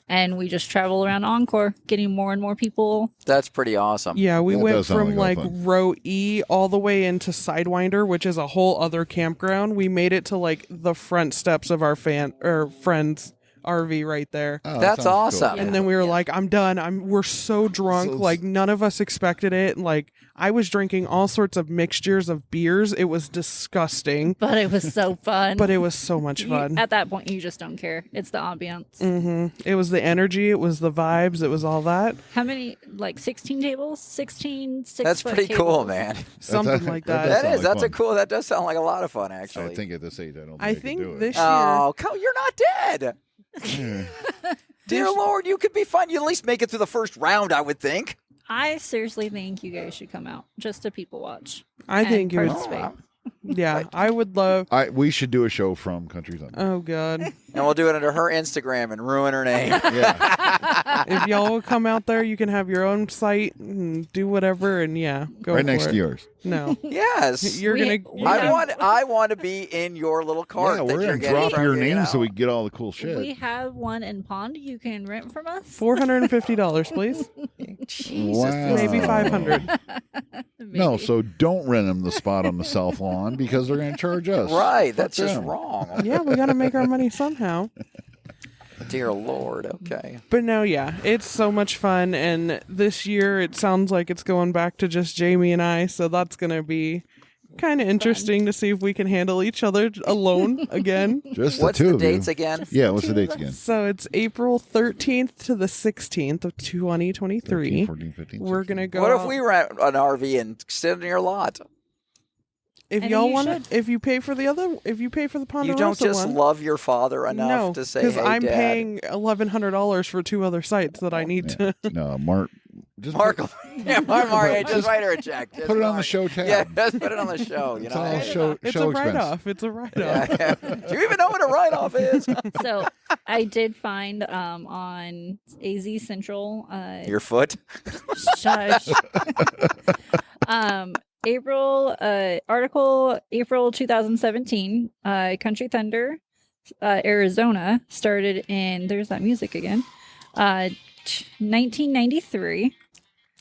And we just travel around Encore, getting more and more people. That's pretty awesome. Yeah, we That went does sound from like like fun. row E all the way into Sidewinder, which is a whole other campground. We made it to like the front steps of our friend's RV right there. Oh, that That's sounds cool. awesome. And then we were like, I'm done. We're so drunk. So- Like none of us expected it. Like I was drinking all sorts of mixtures of beers. It was disgusting, But it was so fun. but it was so much You- fun. at that point, you just don't care. It's the ambiance. It was the energy. It was the vibes. It was all that. How many? Like 16 tables? 16 That's six-foot pretty cool, tables. man. Something like that that. does That is. sound like That's a fun. cool. That does sound like a lot of fun, actually. I think at this age, I don't think I I could think do it. this year. Oh, you're not dead. Dear Lord, you could be fine. You at least make it through the first round, I would think. I seriously think you guys should come out just to people watch. I and think it was. participate. Yeah, I would love. We should do a show from Country Thunder. Oh God. And we'll do it under her Instagram and ruin her name. Yeah, If y'all will come out there, you can have your own site and do whatever, and yeah, go right for next it. to yours. No, Yes. you're We- gonna. we I have- want to be in your little cart Yeah, that we're you're gonna getting drop from your me, name you know? so we can get all the cool shit. We have one in Pond you can rent from us. $450, please. Jesus. Wow. Maybe 500. No, Maybe. so don't rent them the spot on the South Lawn because they're going to charge us. Right. That's Fuck just them. wrong. Yeah, we got to make our money somehow. Dear Lord. Okay. But no, yeah, it's so much fun, and this year it sounds like it's going back to just Jamie and I, so that's gonna be kind of interesting to see if we can handle each other alone again. Just What's the two the of dates you. again? Yeah, what's the dates again? So it's April 13th to the 16th of 2023. 13, 14, 15, We're 16. gonna go. What if out- we rent an RV and sit in your lot? If And y'all you want, should. if you pay for the other, if you pay for the Ponderosa You don't just one, love your father enough no, to say, "Hey, I'm Dad." paying $1,100 for 2 other sites that I need to. No, Mark. Just Mark, put, yeah, Mark, hey, just write her a check. Just put it on the Mark. show tab. Yeah, just put it on the show. You It's know, all Hey, show, It's show a expense. write-off. It's a write-off. yeah. Do you even know what a write-off is? So I did find on AZ Central. Your foot. Shush. Article April 2017. Country Thunder, Arizona started in. There's that music again. 1993.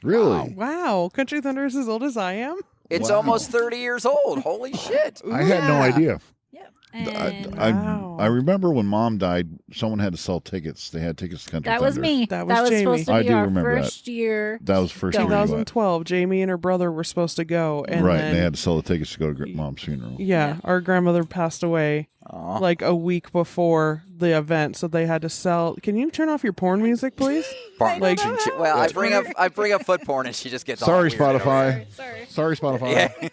Really? Wow, Country Thunder is as old as I am. It's Wow. almost 30 years old. Holy shit. I had no Yeah. idea. Yep. I, And Wow. I remember when Mom died, someone had to sell tickets. They had tickets to Country that was Thunder. me. That was Jamie. supposed to I be do our remember that. first year. That was the first Going. year we went. 2012, Jamie and her brother were supposed to go, and Right, then they had to sell the tickets to go to Mom's funeral. yeah, our grandmother passed away Aw. like a week before the event, so they had to sell. Can you turn off your porn music, please? Like, Like- well, I bring up foot porn and she just gets all Sorry, weird over Spotify. Sorry. Sorry, Spotify. it. Yeah.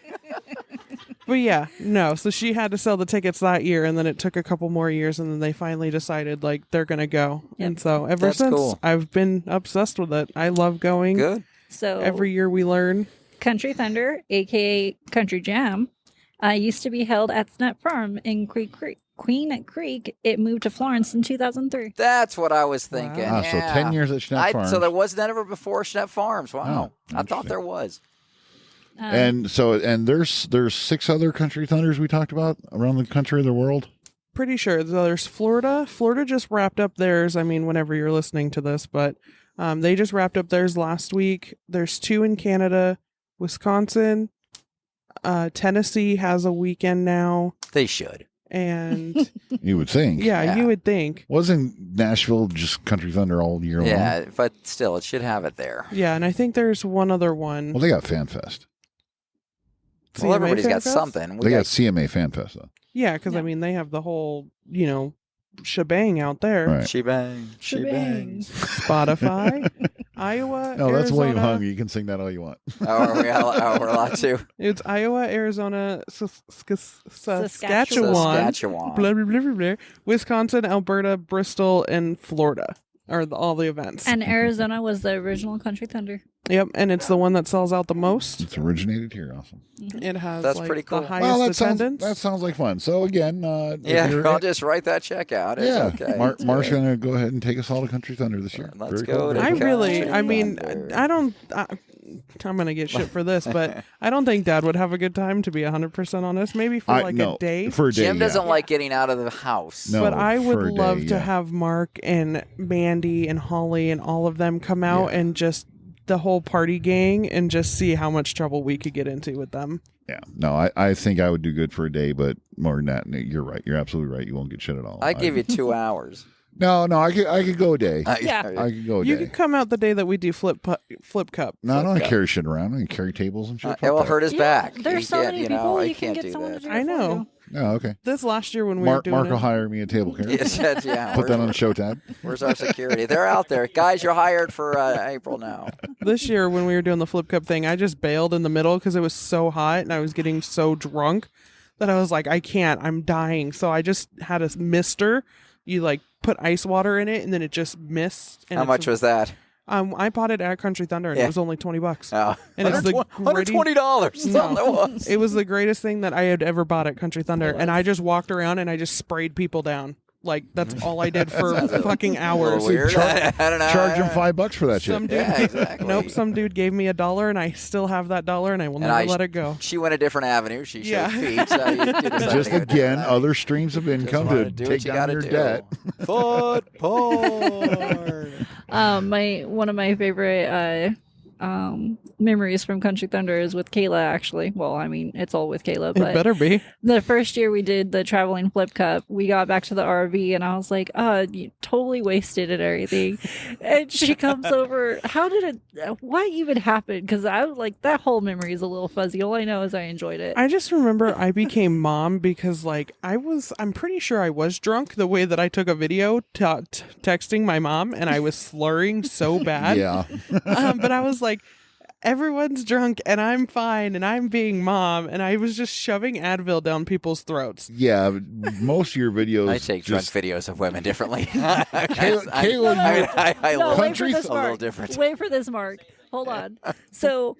But yeah, no. So she had to sell the tickets that year, and then it took a couple more years, and then they finally decided like they're gonna go. Yep. And so ever That's since, cool. I've been obsessed with it. I love going. Good. So Every year we learn. Country Thunder, aka Country Jam, used to be held at Snap Farm in Queen Creek. It moved to Florence in 2003. That's what I was thinking. Ah, so yeah. 10 years at Schnapp Farms. So there was never before Schnapp Farms. Wow. Oh, I thought interesting. there was. And so, and there's 6 other Country Thunders we talked about around the country of the world. Pretty sure there's Florida. Florida just wrapped up theirs. I mean, whenever you're listening to this, but they just wrapped up theirs last week. There's 2 in Canada, Wisconsin, Tennessee has a weekend now, They should. and You would think. yeah, Yeah. you would think. Wasn't Nashville just Country Thunder all year long? Yeah, but still, it should have it there. Yeah, and I think there's one other one. Well, they got Fan Fest. Well, CMA everybody's Fan got Fest? something. They got CMA Fan Fest, though. Yeah, because I Yeah. mean they have the whole shebang out there. Right. She bangs. She bangs. Spotify, Iowa, No, that's Arizona. William Hung. You can sing that all you want. Oh, we're allowed to. It's Iowa, Arizona, Saskatchewan, Saskatchewan. blah, blah, blah, blah, blah, Wisconsin, Alberta, Bristol, and Florida are all the events. And Arizona was the original Country Thunder. Yep, and it's the one that sells out the most. It's originated here. Awesome. It has That's like, pretty cool. the highest Well, attendance. that sounds like fun. So again, if Yeah, you're- I'll just write that check out. It's yeah, okay. Mark's going to go ahead and take us all to Country Thunder this year. Let's Very go cool. to Very I cool. really, Country I mean, Thunder. I'm going to get shit for this, but I don't think Dad would have a good time, to be 100% honest. Maybe for like no, a day. For a day, Jim doesn't yeah. like getting out of the house. No. But I for would a love day, to yeah. have Mark and Mandy and Holly and all of them come out Yeah. and just the whole party gang and just see how much trouble we could get into with them. Yeah. No, I think I would do good for a day, but more than that, you're right. You're absolutely right. You won't get shit at all. I give you 2 hours. No, I could go a day. Yeah. I could go a You day. could come out the day that we do flip cup. No, I don't Cup. carry shit around. I can carry tables and shit. It Fuck will that. hurt his Yeah, back. There's He so can't, many you know, people I you can can't get do someone to that. do it I for know. you. Oh, okay. This last year when we were Mark doing will it, hire me a table carrier. Yeah, Put that on the show tab. Where's our security? They're out there. Guys, you're hired for April now. this year when we were doing the flip cup thing, I just bailed in the middle because it was so hot and I was getting so drunk that I was like, I can't, I'm dying. So I just had a mister. You like put ice water in it and then it just missed. And How much was that? I bought it at Country Thunder and Yeah. it was only $20. Oh, And it's the $120. That's all it was. It was the greatest thing that I had ever bought at Country Thunder, and I just walked around and I just sprayed people down. Like that's all I did for fucking A hours. little weird. I don't know. Charge him $5 for that Some shit. dude, Yeah, exactly. nope. Some dude gave me $1, and I still have that dollar, and I will And never I- let it go. She went a different avenue. She showed Yeah. feet. So you do the same Just thing. again, other streams of income wanna to do what take you down gotta your do. debt. Foot porn. One of my favorite memories from Country Thunder is with Kayla. Actually, well, I mean, it's all with Kayla. It But better be. the first year we did the traveling flip cup, we got back to the RV, and I was like, you totally wasted and everything. And she comes over. How did it? What even happened? Because I was like, that whole memory is a little fuzzy. All I know is I enjoyed it. I just remember I became mom because, like, I'm pretty sure I was drunk the way that I took a video texting my mom, and I was slurring so bad. Yeah. But I was like, everyone's drunk and I'm fine and I'm being mom, and I was just shoving Advil down people's throats. Yeah. Most of your videos. I take drunk just, videos of women differently. Kayla, I No, love wait Country for this, a little Mark. different. Wait for this, Mark. Hold on. So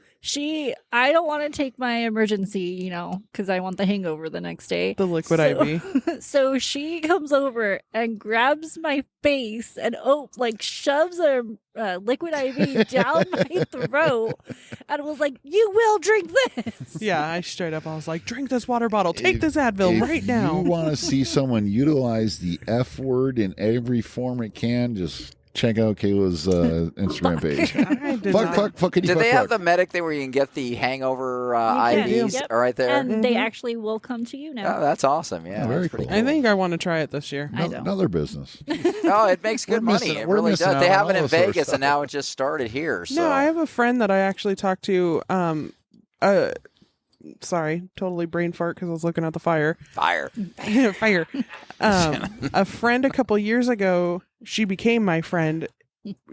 I don't want to take my emergency, because I want the hangover the next day. The liquid So- IV. So she comes over and grabs my face and shoves a liquid IV down my throat and was like, "You will drink this." Yeah, I was like, drink this water bottle. Take If- this Advil if right now. you want to see someone utilize the F word in every form it can, just check out Kayla's Instagram page. I did not. Fuck, fuckity, Did fuck, they have fuck. the medic thing where you can get the hangover You can, IVs yep. right there? And they Mhm. actually will come to you now. Oh, that's awesome. Yeah, Oh, very that's pretty cool. I think I want to try it this year. I don't. Another business. Oh, it makes good We're money. missing- It we're really missing does. out They on have it all in this sort of Vegas, stuff. and now it just started here. So. No, I have a friend that I actually talked to. Sorry, totally brain fart because I was looking at the fire. fire. Fire. A friend a couple years ago, she became my friend.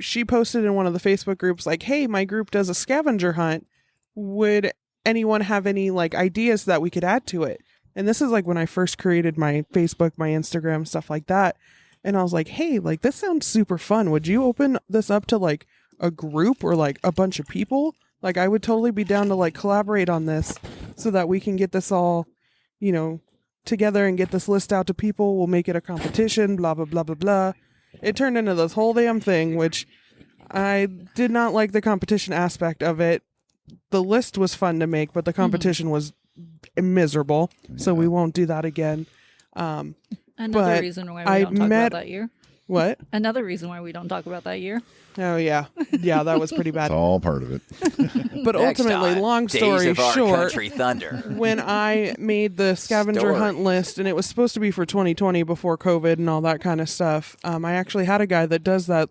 She posted in one of the Facebook groups like, "Hey, my group does a scavenger hunt. Would anyone have any like ideas that we could add to it?" And this is like when I first created my Facebook, my Instagram, stuff like that. And I was like, "Hey, like this sounds super fun. Would you open this up to like a group or like a bunch of people? Like I would totally be down to like collaborate on this so that we can get this all, together and get this list out to people. We'll make it a competition, blah, blah, blah, blah, blah." It turned into this whole damn thing, which I did not like the competition aspect of it. The list was fun to make, but the competition was miserable. So we won't do that again. Another But reason why I we don't talk met- about that year. What? Another reason why we don't talk about that year. Oh, yeah. Yeah, that was pretty It's bad. all part of it. But Next ultimately, time, long Days story of Our short, Country Thunder. when I made the scavenger Story. hunt list, and it was supposed to be for 2020 before COVID and all that kind of stuff, I actually had a guy that does that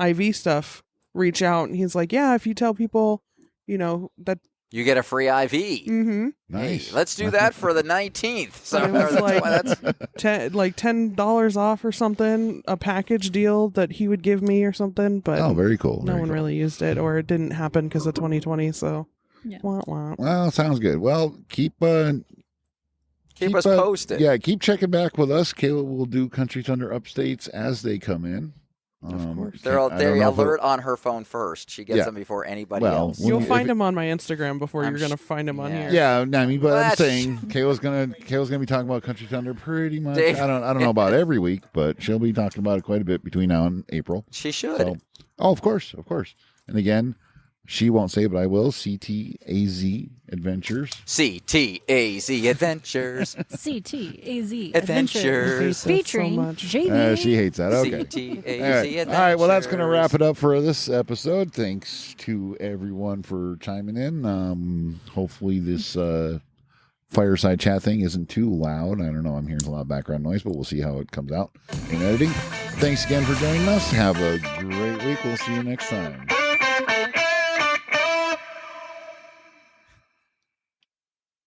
IV stuff reach out, and he's like, "Yeah, if you tell people, that You get a free IV. Mm-hmm. Nice. Hey, let's do that for the 19th. So It was like- that's $10 off or something, a package deal that he would give me or something, but Oh, very cool. no very one cool. really used it, or it didn't happen because of 2020. So, Yeah. wah, wah. Well, sounds good. Well, keep us posted. Yeah, keep checking back with us. Kayla will do Country Thunder updates as they come in. Of course. They're I don't they know if alert on her phone first. She gets Yeah. them before anybody Well, else. when You'll you- find if- him on my Instagram before I'm you're gonna sh- find him on yeah. here. Yeah, I mean, but I'm That's- saying Kayla's gonna be talking about Country Thunder pretty much. Dave- I don't know about every week, but she'll be talking about it quite a bit between now and April. She should. So, oh, of course. And again, she won't say, but I will. CTAZ Adventures. CTAZ Adventures. CTAZ Adventures. Adventures So featuring much. JV. She hates that. Okay. CTAZ All right. Adventures. All right. Well, that's going to wrap it up for this episode. Thanks to everyone for chiming in. Hopefully, this fireside chat thing isn't too loud. I don't know. I'm hearing a lot of background noise, but we'll see how it comes out in editing. Thanks again for joining us. Have a great week. We'll see you next time.